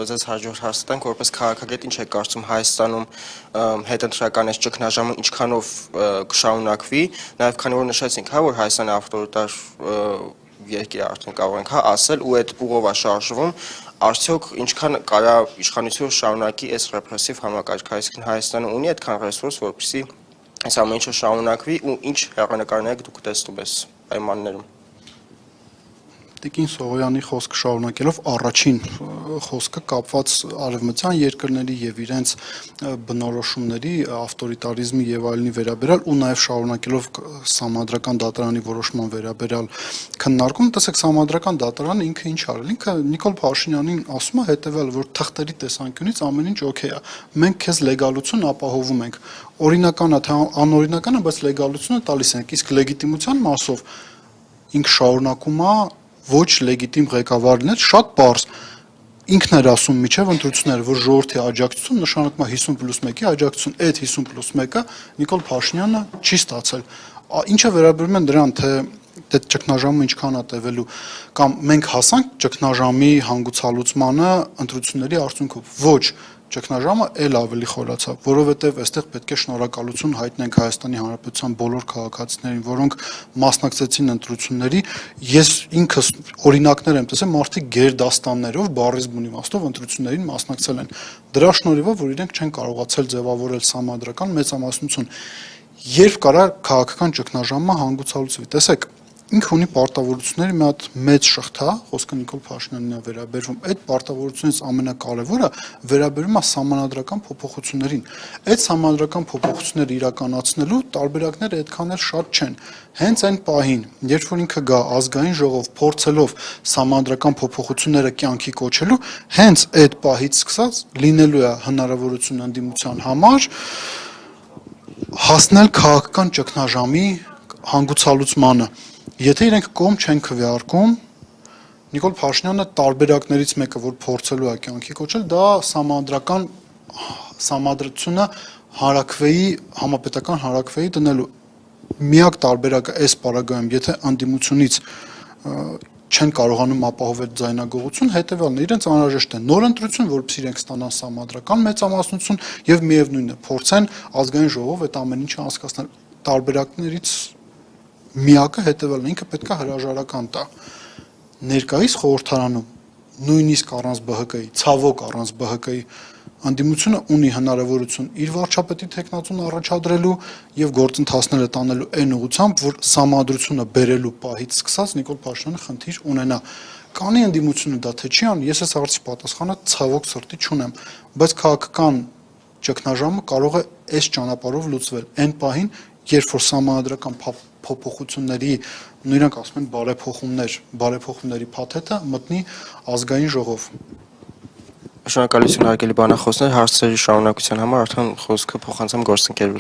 ձեզ հաջորդ հարցը տանք, որպես քաղաքագետ ինչ եք կարծում Հայաստանում հետընտրական այս ճգնաժամը ինչքանով կշարունակվի, նաև քանի որ նշեցինք, հա, որ Հայաստանը ավտորիտար երկիր արդեն կարող ենք ասել ու այդ ուղով է շարժվում, արդյոք ինչքան կարա իշխանությունը շարունակի այս ռեպրեսիվ համակարգը, այսինքն Հայաստանը ունի այդքան ռեսուրս, որպեսզի այս ամեն ինչը շարունակվի ու ինչ հեռանկարներ դուք տեսնում ես պայմաններում։ Տիկին Սողոյանի խոսքը շարունակելով առաջին խոսքը կապված արևմտյան երկրների եւ իրենց բնորոշումների, ավտորիտարիզմի եւ այլնի վերաբերյալ ու նաեւ շարունակելով Սահմանադրական դատարանի որոշման վերաբերյալ քննարկում, տեսեք Սահմանադրական դատարանը ինքը ինչ արել, ինքը Նիկոլ Փաշինյանին ասում է հետեւյալ, որ թղթերի տեսանկյունից ամեն ինչ օքեյ է։ Մենք քեզ լեգալություն ապահովում ենք։ Օրինական է թե անօրինական է, բայց լեգալությունը տալիս ենք, իսկ լեգիտիմության մասով ինքը շարունակում է ոչ լեգիտիմ ղեկավարն է, շատ պարզ ինքն էր ասում միջև ընտրությունները, որ ժողովրդի աջակցություն նշանակում է 50+1-ի աջակցություն, այդ 50+1-ը Նիկոլ Փաշինյանը չի ստացել։ Ինչը վերաբերում է դրան, թե այդ ճգնաժամը ինչքան է տևելու, կամ մենք հասանք ճգնաժամի հանգուցալուծմանը ընտրությունների արդյունքով, ոչ, ճգնաժամը էլ ավելի խորացավ, որովհետև այստեղ պետք է շնորհակալություն հայտնենք Հայաստանի Հանրապետության բոլոր քաղաքացիներին, որոնք մասնակցեցին ընտրությունների, ես ինքս օրինակներ եմ տեսել, մարդիկ գերդաստաններով, բառիզմ իմաստով ընտրություններին մասնակցել են։ Դրա շնորհիվ, որ իրենք չեն կարողացել ձևավորել սահմանադրական մեծամասնություն, երբ կարա քաղաքական ճգնաժամը հանգուցալուծվի։ Տեսեք, ինքը ունի պարտավորությունների մի հատ մեծ շղթա, խոսքը Նիկոլ Փաշինյանին է վերաբերվում, այդ պարտավորությունից ամենակարևորը վերաբերում է սահմանադրական փոփոխություններին։ Այդ սահմանադրական փոփոխությունները իրականացնելու տարբերակները այդքան էլ շատ չեն։ Հենց այն պահին, երբ որ ինքը գա ազգային ժողով փորձելով սահմանադրական փոփոխությունները կյանքի կոչելու, հենց այդ պահից սկսած լինելու է հնարավորություն ընդդիմության համար հասնել քաղաքական ճգնաժամի հանգուցալուծմանը։ Եթե իրենք կողմ չեն քվեարկում, Նիկոլ Փաշինյանը տարբերակներից մեկը, որ փորձելու է կյանքի կոչել, դա սահմանադրությունը հանրաքվեի, համապետական հանրաքվեի դնելու միակ տարբերակը այս պարագայում, եթե ընդդիմությունից չեն կարողանում ապահովել ձայնագողություն, հետևյալն է, իրենց անհրաժեշտ է նոր ընտրություն, որպեսզի իրենք ստանան սահմանադրական մեծամասնություն եւ միևնույնն է, փորձեն ազգային ժողով այդ ամեն ինչը անցկացնել։ Տարբերակներից միակը հետևյալն է, ինքը պետք է հրաժարական տա։ Ներկայիս խորհրդարանում նույնիսկ առանց ԲՀԿ-ի, ցավոք առանց ԲՀԿ-ի ընդդիմությունը ունի հնարավորություն իր վարչապետի թեկնածուն առաջադրելու եւ գործընթացները տանելու այն ուղղությամբ, որ սահմանադրությունը բերելու պահից սկսած Նիկոլ Փաշինյանը խնդիր ունենա։ Կանի ընդդիմությունը դա թե չի անի, ես այս հարցի պատասխանը ցավոք սրտի չունեմ, բայց քաղաքական ճգնաժամը կարող է այս ճանապարհով լուծվել այն պահին, երբ որ սահմանադրական փոփոխությունների, նրանք ասում են բարեփոխումների փաթեթը մտնի ազգային ժողով։ Շնորհակալություն հարգելի բանախոսներ, հարցերի շարունակության համար արդեն խոսքը փոխանցեմ գործընկերուս